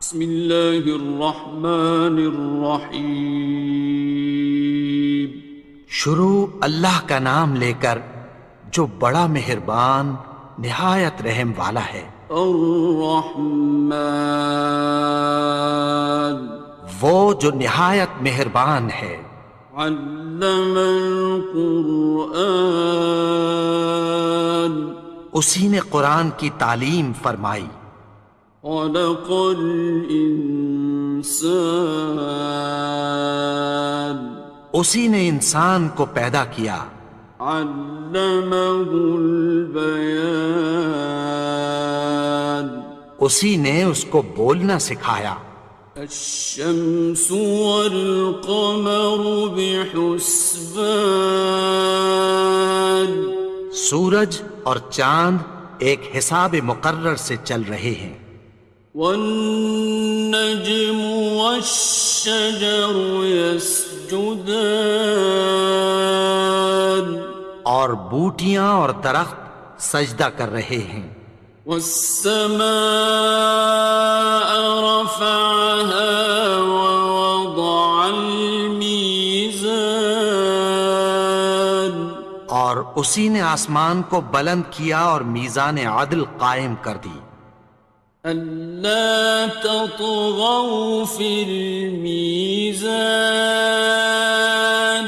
بسم اللہ الرحمن الرحیم۔ شروع اللہ کا نام لے کر جو بڑا مہربان نہایت رحم والا ہے۔ الرحمن وہ جو نہایت مہربان ہے۔ علم القرآن اسی نے قرآن کی تعلیم فرمائی۔ خلق الانسان اسی نے انسان کو پیدا کیا۔ علمہ البیان اسی نے اس کو بولنا سکھایا۔ الشمس والقمر بحسبان سورج اور چاند ایک حساب مقرر سے چل رہے ہیں۔ والنجم والشجر يسجدان اور بوٹیاں اور درخت سجدہ کر رہے ہیں۔ والسماء رفعها ووضع الميزان اور اسی نے آسمان کو بلند کیا اور میزان عدل قائم کر دی۔ ألا تطغوا في الميزان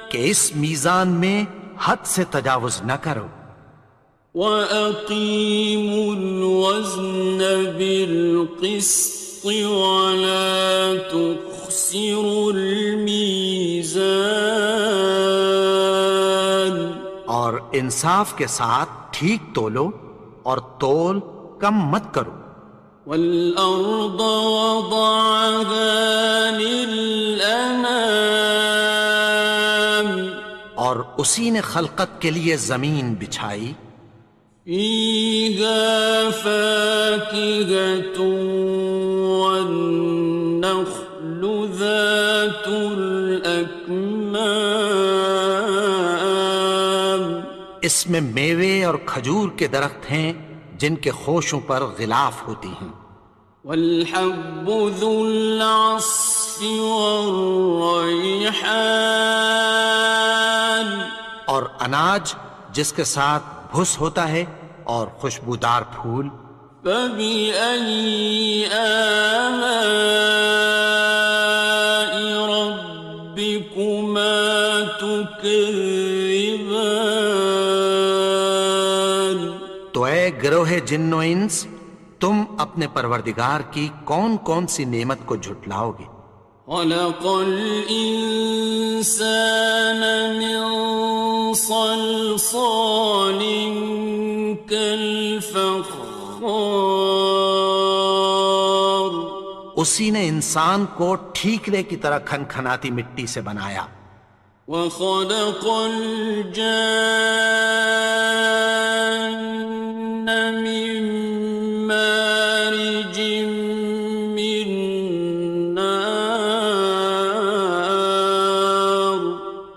کہ اس میزان میں حد سے تجاوز نہ کرو۔ وَأَقِيمُوا الْوَزْنَ بِالْقِسْطِ وَلَا تُخْسِرُوا الْمِيزَانَ اور انصاف کے ساتھ ٹھیک تولو اور تول کم مت کرو۔ وَالْأَرْضَ وَضَعَهَا لِلْأَنَامِ اور اسی نے خلقت کے لیے زمین بچھائی۔ فِيهَا فَاكِهَةٌ وَالنَّخْلُ ذَاتُ الْأَكْمَامِ اس میں میوے اور کھجور کے درخت ہیں جن کے خوشوں پر غلاف ہوتی ہیں۔ وَالْحَبُّ ذُو الْعَصْفِ وَالرَّيْحَانِ اور اناج جس کے ساتھ بھس ہوتا ہے اور خوشبودار پھول۔ فَبِأَيِّ آلَاءِ رَبِّكُمَا تُكَذِّبَانِ تو اے گروہ جن و انس، تم اپنے پروردگار کی کون کون سی نعمت کو جھٹلاؤ گے؟ خَلَقَ الْإِنسَانَ مِنْ صَلْصَالٍ كَالْفَخَّارِ اسی نے انسان کو ٹھیکرے کی طرح کھنکھناتی مٹی سے بنایا۔ وَخَلَقَ الْجَانَّ مِن مَّارِجٍ مِّن نَّارٍ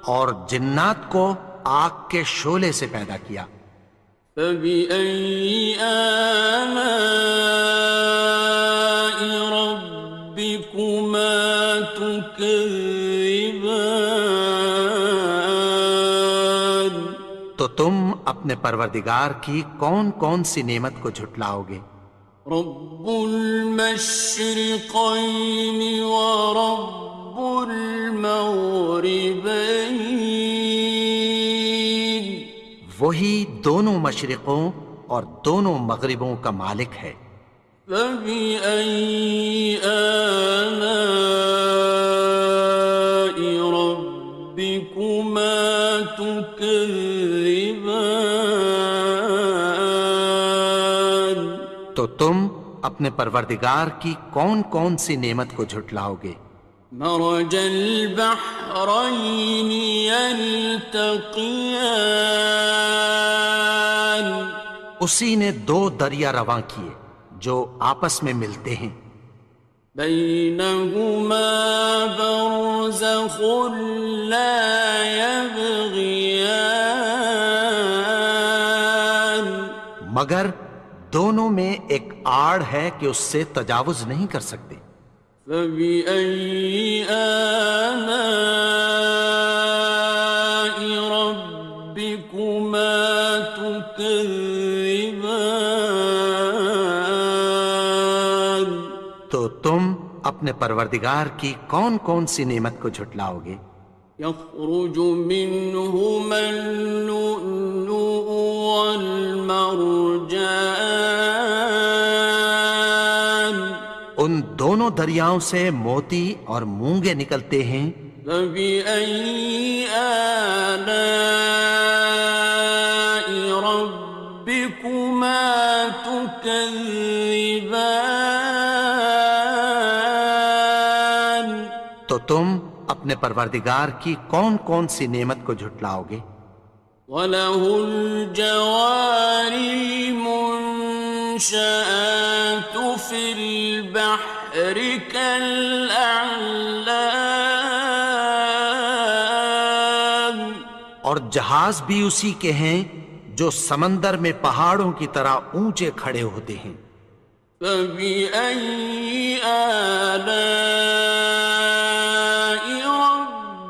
اور جنات کو آگ کے شعلے سے پیدا کیا۔ فَبِأَيِّ آلَاءِ رَبِّكُمَا تُكَذِّبَانِ تو تم اپنے پروردگار کی کون کون سی نعمت کو جھٹلاؤ گے؟ رب المشرقين ورب المغربين وہی دونوں مشرقوں اور دونوں مغربوں کا مالک ہے۔ فبأي آلاء ربكما تكذبان تو تم اپنے پروردگار کی کون کون سی نعمت کو جھٹلاؤ گے؟ مرج البحرين يلتقيان اسی نے دو دریا رواں کیے جو آپس میں ملتے ہیں۔ بينهما برزخ لا يبغيان مگر دونوں میں ایک آڑ ہے کہ اس سے تجاوز نہیں کر سکتے۔ فبأي آلاء ربكما تكذبان؟ تو تم اپنے پروردگار کی کون کون سی نعمت کو جھٹلاؤ گے؟ يخرج منهما اللؤلؤ والمرجان ان دونوں دریاؤں سے موتی اور مونگے نکلتے ہیں۔ فبأي آلاء ربكما تكذبان؟ تو تم اپنے پروردگار کی کون کون سی نعمت کو جھٹلاؤ گے؟ وَلَهُ الْجَوَارِ الْمُنشَآتُ فِي الْبَحْرِ كَالْأَعْلَامِ، اور جہاز بھی اسی کے ہیں جو سمندر میں پہاڑوں کی طرح اونچے کھڑے ہوتے ہیں۔ فَبِأَيِّ آلَاءِ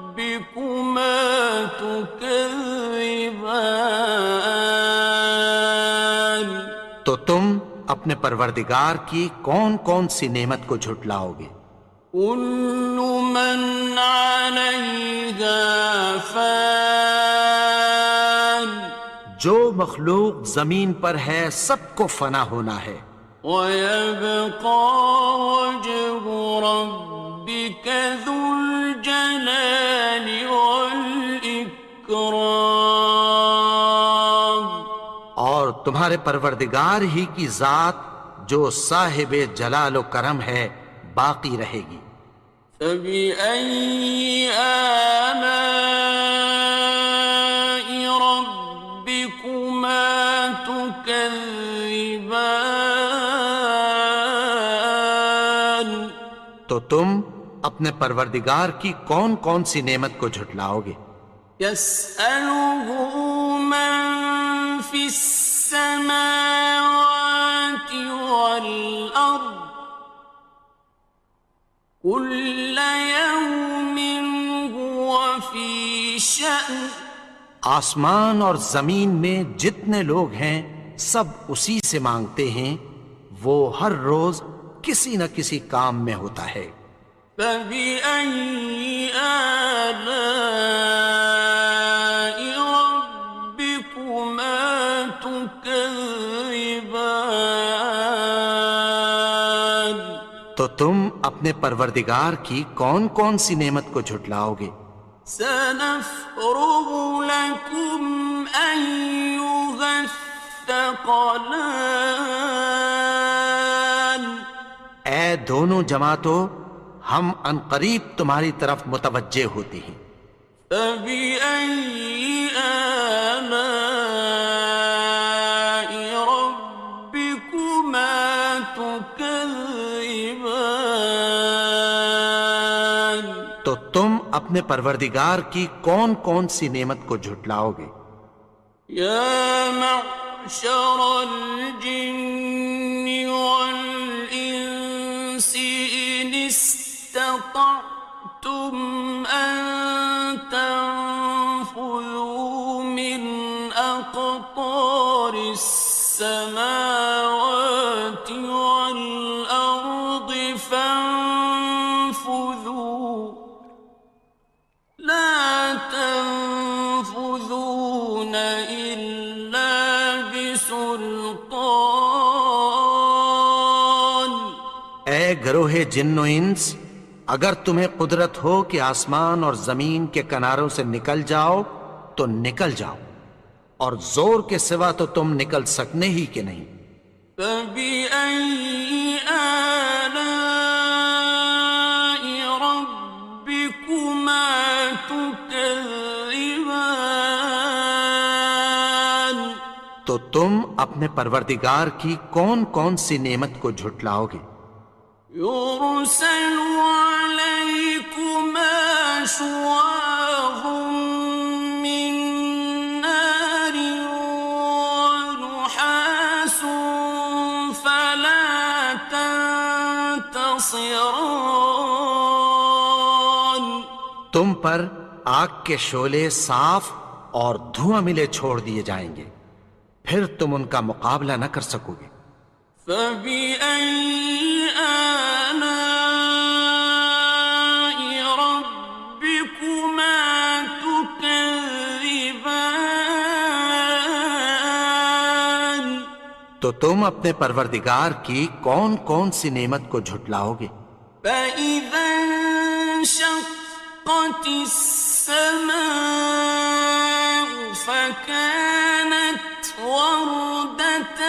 رَبِّكُمَا تُكَذِّبَانِ؟ تو تم اپنے پروردگار کی کون کون سی نعمت کو جھٹلاؤ گے؟ كُلُّ مَنْ عَلَيْهَا فَانٍ، جو مخلوق زمین پر ہے سب کو فنا ہونا ہے۔ وَيَبْقَى وَجْهُ رَبِّكَ ذُو الْجَلَالِ وَالْإِكْرَامِ، اور تمہارے پروردگار ہی کی ذات جو صاحب جلال و کرم ہے باقی رہے گی۔ فَبِأَيِّ آلَاءِ رَبِّكُمَا تُكَذِّبَانِ؟ تو تم اپنے پروردگار کی کون کون سی نعمت کو جھٹلاؤ گے؟ يَسْأَلُهُ مَن فِي السَّمَاوَاتِ وَالْأَرْضِ كُلَّ يَوْمٍ هُوَ فِي شَأْنٍ، آسمان اور زمین میں جتنے لوگ ہیں سب اسی سے مانگتے ہیں، وہ ہر روز کسی نہ کسی کام میں ہوتا ہے۔ فَبِأَيِّ آلَاءِ رَبِّكُمَا تُكَذِّبَانِ؟ تو تم اپنے پروردگار کی کون کون سی نعمت کو جھٹلاؤ گے؟ سَنَفْرُغُ لَكُمْ أَيُّهَ الثَّقَلَانِ؟ اے دونوں جماعتوں، ہم عنقریب تمہاری طرف متوجہ ہوتے ہیں۔ فَبِأَيِّ آلَاءِ رَبِّكُمَا تُكَذِّبَانِ؟ تو تم اپنے پروردگار کی کون کون سی نعمت کو جھٹلاؤ گے؟ يَا مَعْشَرَ الْجِنِّ وَالْإِنسِ إِنِ اسْتَطَعْتُمْ أَن تَنفُذُوا مِنْ أَقْطَارِ السَّمَاوَاتِ وَالْأَرْضِ فَانفُذُوا لَا تَنفُذُونَ إِلَّا بِسُلْطَانٍ۔ اے گروہ جن و انس، اگر تمہیں قدرت ہو کہ آسمان اور زمین کے کناروں سے نکل جاؤ تو نکل جاؤ، اور زور کے سوا تو تم نکل سکنے ہی کہ نہیں۔ فَبِأَيِّ آلَاءِ رَبِّكُمَا تُكَذِّبَانِ؟ تو تم اپنے پروردگار کی کون کون سی نعمت کو جھٹلاؤ گے؟ يُرْسَلُ عَلَيْكُمَا شُوَاظٌ مِّن نَّارٍ وَنُحَاسٌ فَلَا ينتصران تم پر آگ کے شعلے صاف اور دھواں ملے چھوڑ دیے جائیں گے، پھر تم ان کا مقابلہ نہ کر سکو گے۔ فبأي آلاء ربكما تكذبان تو تم اپنے پروردگار کی کون کون سی نعمت کو جھٹلاؤ گے؟ فإذا انشقت السماء فكانت وردة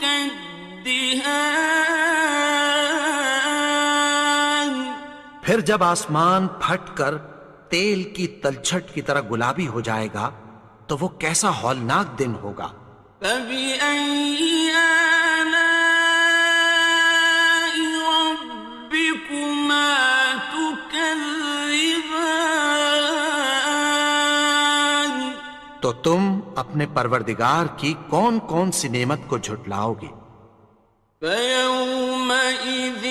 كالدهان پھر جب آسمان پھٹ کر تیل کی تلچھٹ کی طرح گلابی ہو جائے گا تو وہ کیسا ہولناک دن ہوگا۔ فبأي آلاء ربكما تكذبان تو تم اپنے پروردگار کی کون کون سی نعمت کو جھٹلاؤ گے؟ فيومئذ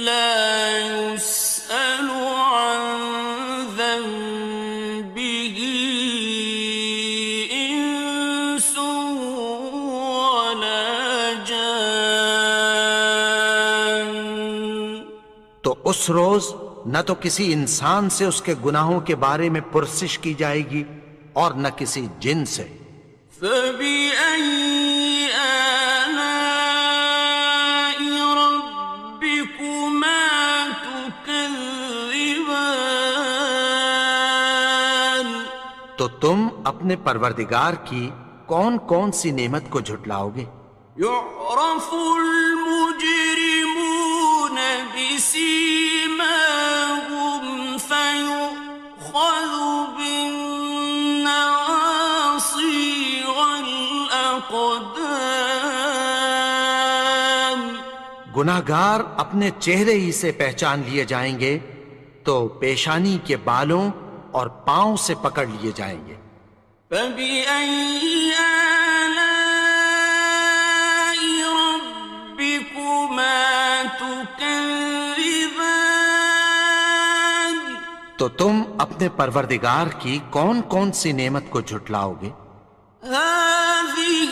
لا يسأل عن ذنبه إنس ولا جان تو اس روز نہ تو کسی انسان سے اس کے گناہوں کے بارے میں پرسش کی جائے گی اور نہ کسی جن سے۔ فبأي آلاء ربكما تكذبان تو تم اپنے پروردگار کی کون کون سی نعمت کو جھٹلاؤ گے؟ يعرف المجرمون بسيماهم فيؤخذ بالنواصي والأقدام گناہگار اپنے چہرے ہی سے پہچان لیے جائیں گے تو پیشانی کے بالوں اور پاؤں سے پکڑ لیے جائیں گے۔ فبأي آلاء ربكما تكذبان تو تم اپنے پروردگار کی کون کون سی نعمت کو جھٹلاؤ گے؟ هذه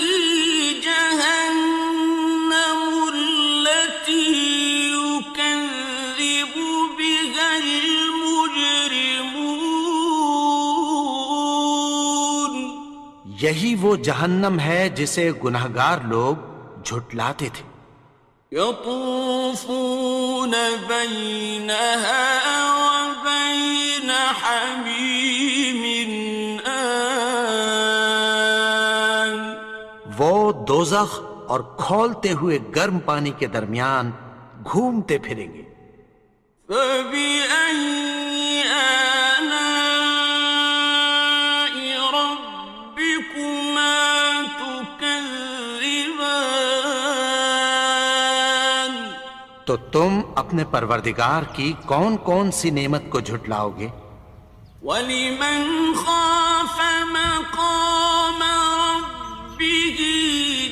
جهنم التي يكذب بها المجرمون یہی وہ جہنم ہے جسے گناہگار لوگ جھٹلاتے تھے۔ يطوفون بينها وبين حميم آن وہ دوزخ اور کھولتے ہوئے گرم پانی کے درمیان گھومتے پھریں گے۔ فبأي آلاء ربكما تكذبان تو تم اپنے پروردگار کی کون کون سی نعمت کو جھٹلاؤ گے؟ وَلِمَنْ خَافَ مَقَامَ رَبِّهِ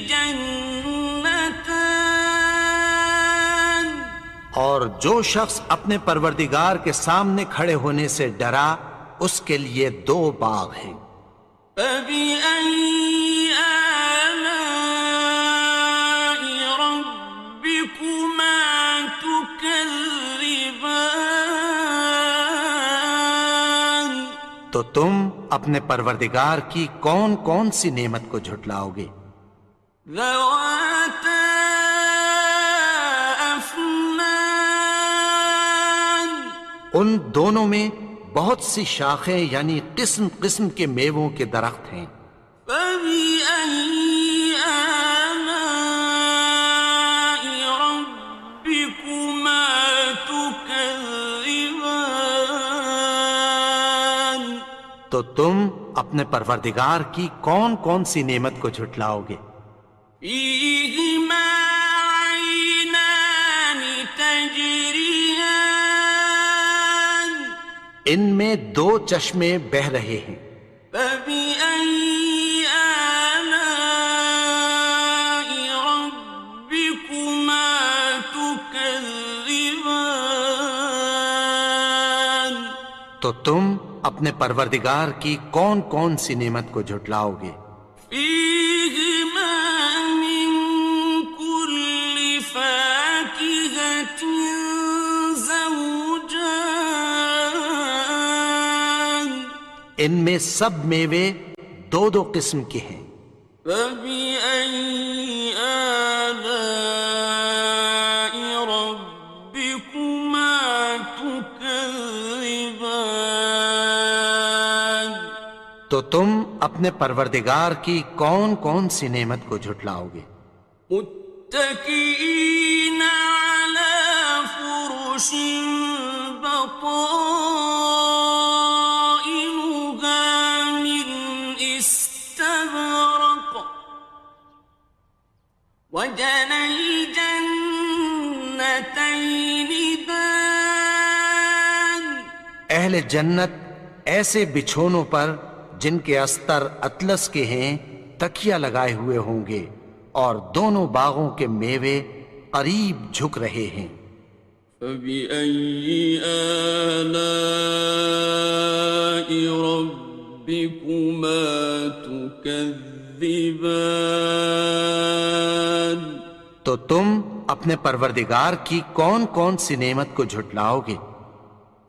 جَنَّتَانِ اور جو شخص اپنے پروردگار کے سامنے کھڑے ہونے سے ڈرا اس کے لیے دو باغ ہیں۔ فَبِأَيِّ آلَاءِ رَبِّكُمَا تُكَذِّبَانِ تو تم اپنے پروردگار کی کون کون سی نعمت کو جھٹلاؤ گے؟ ذَوَاتَا أَفْنَانٍ ان دونوں میں بہت سی شاخیں یعنی قسم قسم کے میووں کے درخت ہیں۔ فَبِأَيِّ آلَاءِ رَبِّكُمَا تُكَذِّبَانِ تو تم اپنے پروردگار کی کون کون سی نعمت کو جھٹلاؤ گے؟ فِيهِمَا عَيْنَانِ تَجْرِيَانِ ان میں دو چشمے بہہ رہے ہیں۔ فَبِأَيِّ آلَاءِ رَبِّكُمَا تُكَذِّبَانِ تو تم اپنے پروردگار کی کون کون سی نعمت کو جھٹلاؤ گے؟ فيهما من كل فاكهة زوجان ان میں سب میوے دو دو قسم کے ہیں۔ فبأي آلاء ربكما تكذبان تو تم اپنے پروردگار کی کون کون سی نعمت کو جھٹلاؤ گے؟ متكئين على فرش بطائنها من استبرق وجنى الجنتين دان اہل جنت ایسے بچھونوں پر جن کے استر اطلس کے ہیں تکیہ لگائے ہوئے ہوں گے، اور دونوں باغوں کے میوے قریب جھک رہے ہیں۔ فبأي آلاء ربكما تكذبان تو تم اپنے پروردگار کی کون کون سی نعمت کو جھٹلاؤ گے؟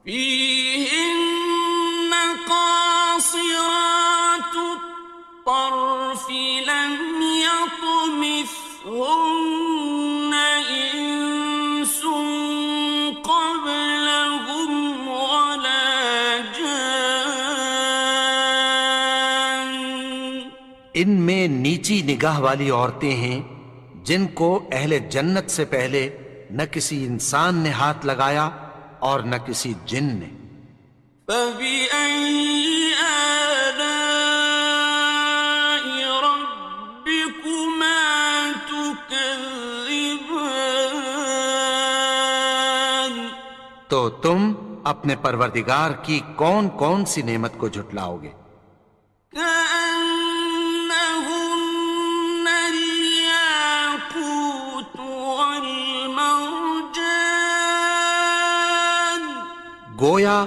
فيهن قاصرات الطرف لم يطمثهن إنس قبلهم ولا جان ان میں نیچی نگاہ والی عورتیں ہیں جن کو اہل جنت سے پہلے نہ کسی انسان نے ہاتھ لگایا اور نہ کسی جن نے۔ فبأي آلاء ربكما تكذبان تو تم اپنے پروردگار کی کون کون سی نعمت کو جھٹلاؤ گے؟ كأنهن الياقوت والمرجان گویا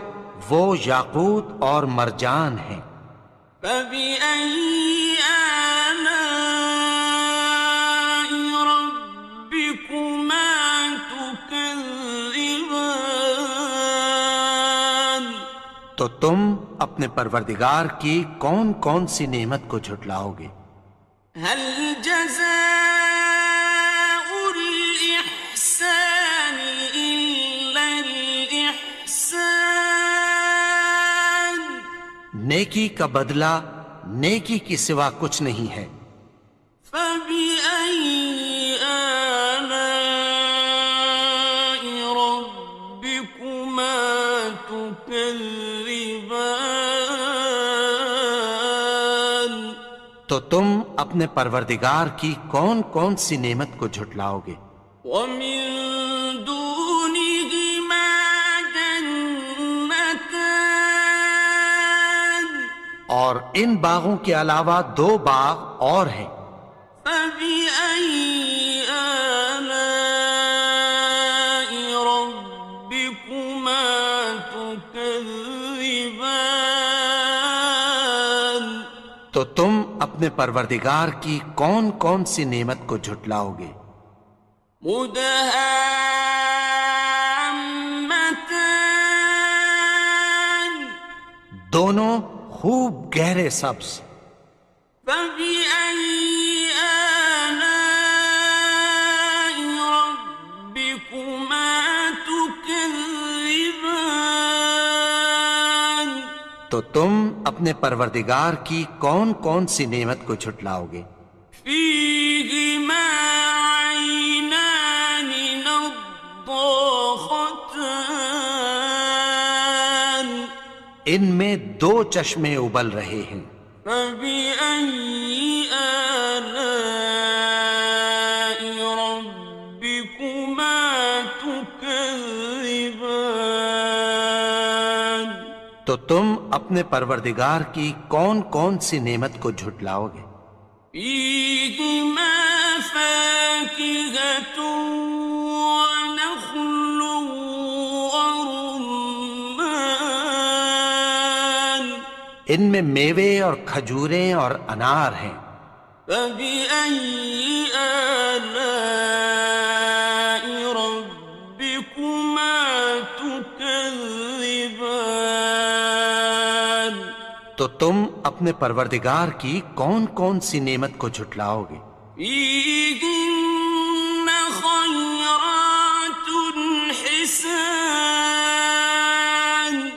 وہ یاقوت اور مرجان ہیں۔ فبأي آلاء ربكما تكذبان تو تم اپنے پروردگار کی کون کون سی نعمت کو جھٹلاؤ گے؟ هل جزاء الإحسان إلا الإحسان نیکی کا بدلہ نیکی کی سوا کچھ نہیں ہے۔ فبأي آلاء ربكما تكذبان تو تم اپنے پروردگار کی کون کون سی نعمت کو جھٹلاؤ گے؟ ومن دونهما جنتان اور ان باغوں کے علاوہ دو باغ اور ہیں۔ فبأي آلاء ربكما تكذبان تو تم اپنے پروردگار کی کون کون سی نعمت کو جھٹلاؤ گے؟ مدهامتان دونوں خوب گہرے سبز۔ فبأي آلاء ربكما تكذبان تو تم اپنے پروردگار کی کون کون سی نعمت کو جھٹلاؤ گے؟ فيهما عينان نضاختان ان میں دو چشمے ابل رہے ہیں۔ فبأي آلاء ربكما تكذبان تو تم اپنے پروردگار کی کون کون سی نعمت کو جھٹلاؤ گے؟ فيهما فاكهة ونخل ورمان ان میں میوے اور کھجوریں اور انار ہیں۔ فبأي آلاء ربكما تكذبان؟ تو تم اپنے پروردگار کی کون کون سی نعمت کو جھٹلاؤ گے؟ فيهن خيرات حسان،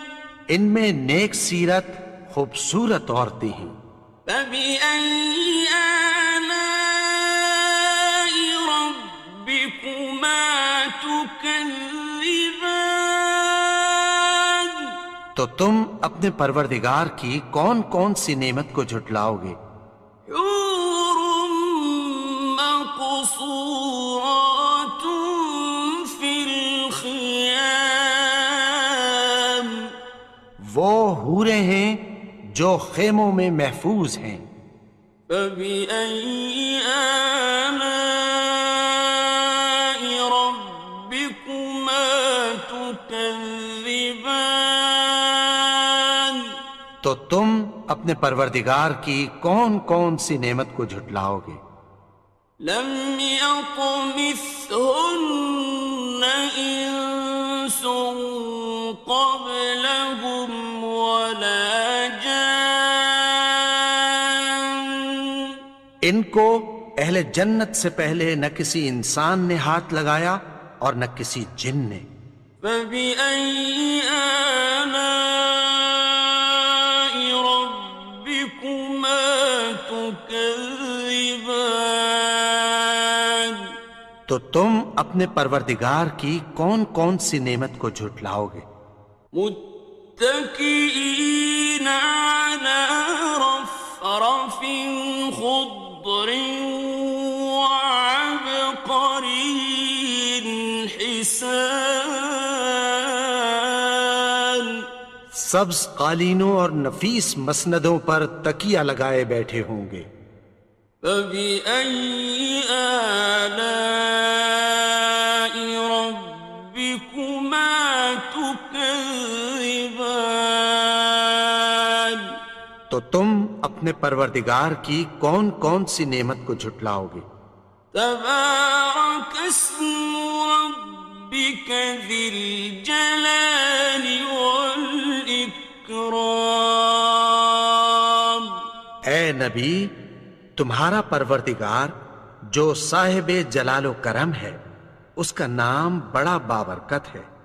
ان میں نیک سیرت خوبصورت عورتیں ہیں۔ فبأي آلاء ربكما تكذبان؟ تو تم اپنے پروردگار کی کون کون سی نعمت کو جھٹلاؤ گے؟ حور مقصورات في الخيام، وہ حوریں ہیں جو خیموں میں محفوظ ہیں۔ فبأي آلاء ربكما تكذبان؟ تو تم اپنے پروردگار کی کون کون سی نعمت کو جھٹلاؤ گے؟ لم يطمثهن إنس قبلهم ولا جان، ان کو اہل جنت سے پہلے نہ کسی انسان نے ہاتھ لگایا اور نہ کسی جن نے۔ فبأي آلاء ربكما تكذبان؟ تو تم اپنے پروردگار کی کون کون سی نعمت کو جھٹلاؤ گے؟ متكئين على رفرف خضر وعبقري حسان، سبز قالینوں اور نفیس مسندوں پر تکیہ لگائے بیٹھے ہوں گے۔ فبأي آلاء ربكما تكذبان؟ تو تم اپنے پروردگار کی کون کون سی نعمت کو جھٹلاؤ گے؟ تبارك اسم ربك ذي الجلال والإكرام۔ اے نبی، تمہارا پروردگار جو صاحب جلال و کرم ہے، اس کا نام بڑا بابرکت ہے۔